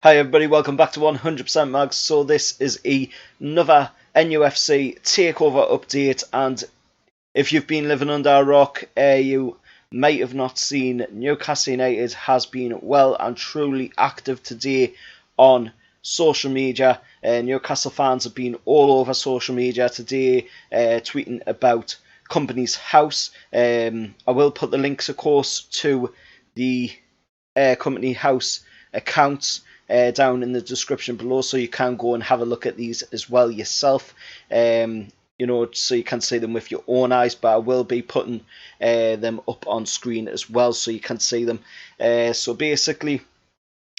Hi everybody, welcome back to 100% Mags. So this is another Nufc Takeover update, and if you've been living under a rock, you might have not seen Newcastle United has been well and truly active today on social media. Newcastle fans have been all over social media today, tweeting about Company's House. I will put the links, of course, to the Company House accounts down in the description below, so you can go and have a look at these as well yourself, so you can see them with your own eyes, but I will be putting them up on screen as well so you can see them. So basically,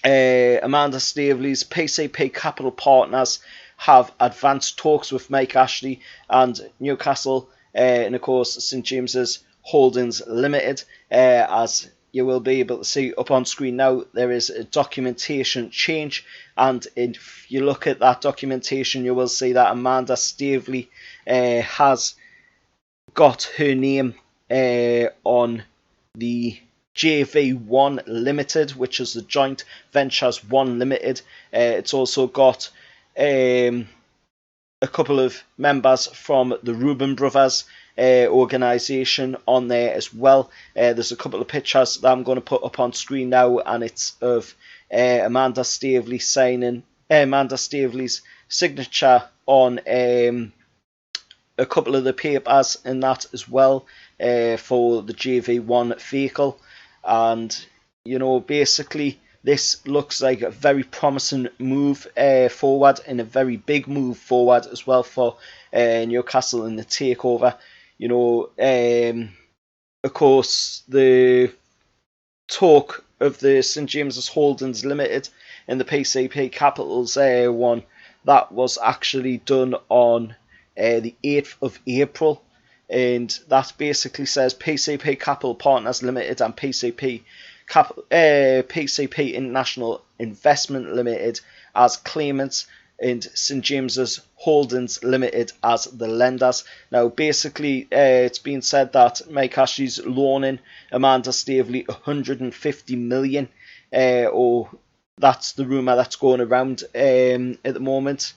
Amanda Staveley's PCP Capital Partners have advanced talks with Mike Ashley and Newcastle, and of course St James's Holdings Limited. As you will be able to see up on screen now, there is a documentation change, and if you look at that documentation, you will see that Amanda Staveley has got her name on the JV1 Limited, which is the Joint Ventures 1 Limited. It's also got a couple of members from the Reuben Brothers organisation on there as well. There's a couple of pictures that I'm going to put up on screen now, and it's of Amanda Staveley signing Amanda Staveley's signature on a couple of the papers in that as well, for the JV1 vehicle. And basically this looks like a very promising move forward, and a very big move forward as well for Newcastle in the takeover. Of course, the talk of the St James's Holdings Limited and the PCP Capitals one, that was actually done on the 8th of April, and that basically says PCP Capital Partners Limited and PCP International Investment Limited as claimants, and St James's Holdings Limited as the lenders. Now basically it's been said that Mike Ashley's loaning Amanda Staveley 150 million, or that's the rumour that's going around at the moment,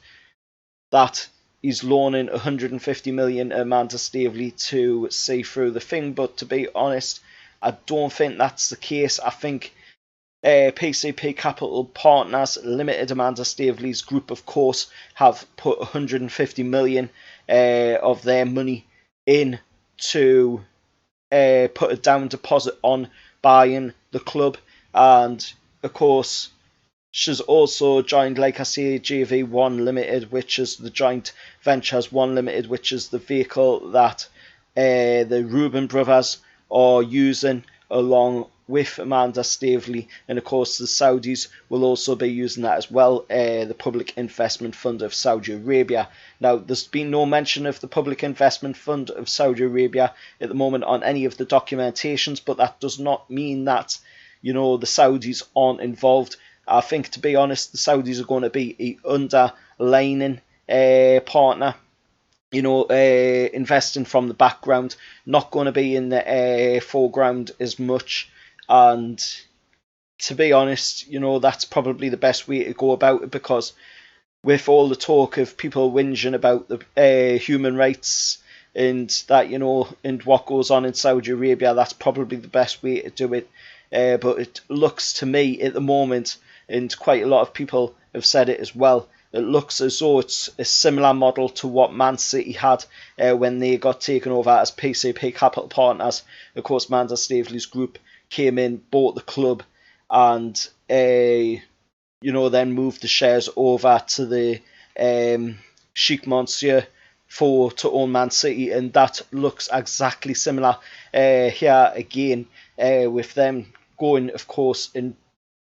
that he's loaning 150 million Amanda Staveley to see through the thing. But to be honest, I don't think that's the case. I think PCP Capital Partners Limited, Amanda Staveley's group, of course, have put 150 million of their money in to put a down deposit on buying the club. And of course, she's also joined, like I say, JV1 Limited, which is the Joint Ventures 1 Limited, which is the vehicle that the Reuben Brothers are using along with Amanda Staveley, and of course the Saudis will also be using that as well, the Public Investment Fund of Saudi Arabia. Now there's been no mention of the Public Investment Fund of Saudi Arabia at the moment on any of the documentations, but that does not mean that the Saudis aren't involved. I think, to be honest, the Saudis are going to be an underlining partner, investing from the background, not going to be in the foreground as much. And to be honest, that's probably the best way to go about it, because with all the talk of people whinging about the human rights and that, and what goes on in Saudi Arabia, that's probably the best way to do it. But it looks to me at the moment, and quite a lot of people have said it as well, it looks as though it's a similar model to what Man City had when they got taken over as PCP Capital Partners. Of course, Amanda Staveley's group came in, bought the club, and then moved the shares over to the Sheikh Monsieur to own Man City, and that looks exactly similar here again, with them going, of course, and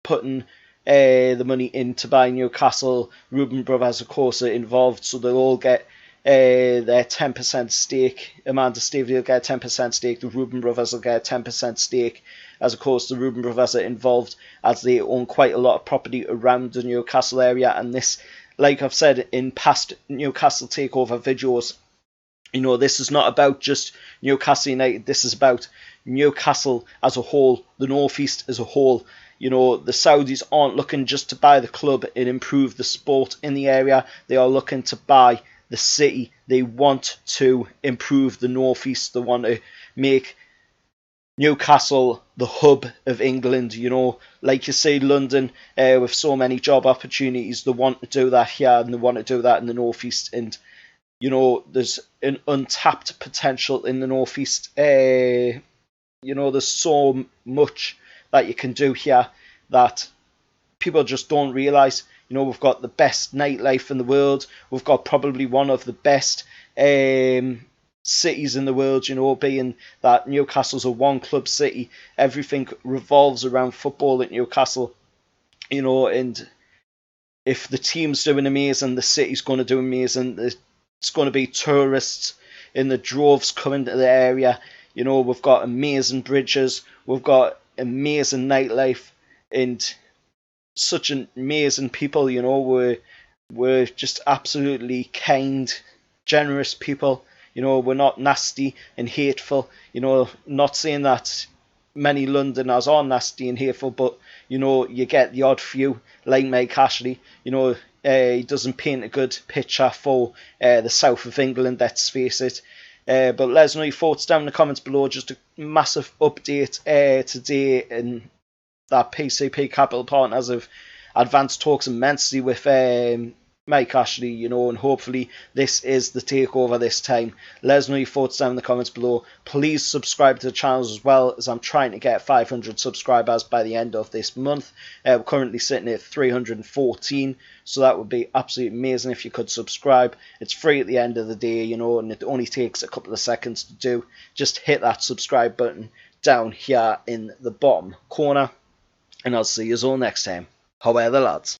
putting the money in to buy Newcastle. Reuben Brothers, of course, are involved, so they'll all get their 10% stake. Amanda Staveley will get a 10% stake. The Reuben Brothers will get a 10% stake, as of course the Reuben Brothers are involved as they own quite a lot of property around the Newcastle area. And this, like I've said in past Newcastle takeover videos, this is not about just Newcastle United. This is about Newcastle as a whole, the North East as a whole. You know, the Saudis aren't looking just to buy the club and improve the sport in the area. They are looking to buy the city. They want to improve the northeast. They want to make Newcastle the hub of England. You know, like you say, London with so many job opportunities. They want to do that here, and they want to do that in the northeast. And you know, there's an untapped potential in the northeast. You know, there's so much that you can do here that people just don't realise. You know, we've got the best nightlife in the world. We've got probably one of the best cities in the world, you know, being that Newcastle's a one club city. Everything revolves around football at Newcastle, you know, and if the team's doing amazing, the city's going to do amazing. It's going to be tourists in the droves coming to the area. You know, we've got amazing bridges, we've got amazing nightlife, and such an amazing people. You know, we're just absolutely kind, generous people. You know, we're not nasty and hateful. You know, not saying that many Londoners are nasty and hateful, but you know, you get the odd few like Mike Ashley. You know, he doesn't paint a good picture for the south of England, let's face it. But let us know your thoughts down in the comments below. Just a massive update today, and that PCP Capital Partners have advanced talks immensely with Mike Ashley, you know, and hopefully this is the takeover this time. Let us know your thoughts down in the comments below. Please subscribe to the channel as well, as I'm trying to get 500 subscribers by the end of this month. We're currently sitting at 314, so that would be absolutely amazing if you could subscribe. It's free at the end of the day, you know, and it only takes a couple of seconds to do. Just hit that subscribe button down here in the bottom corner, and I'll see you all next time. However, lads.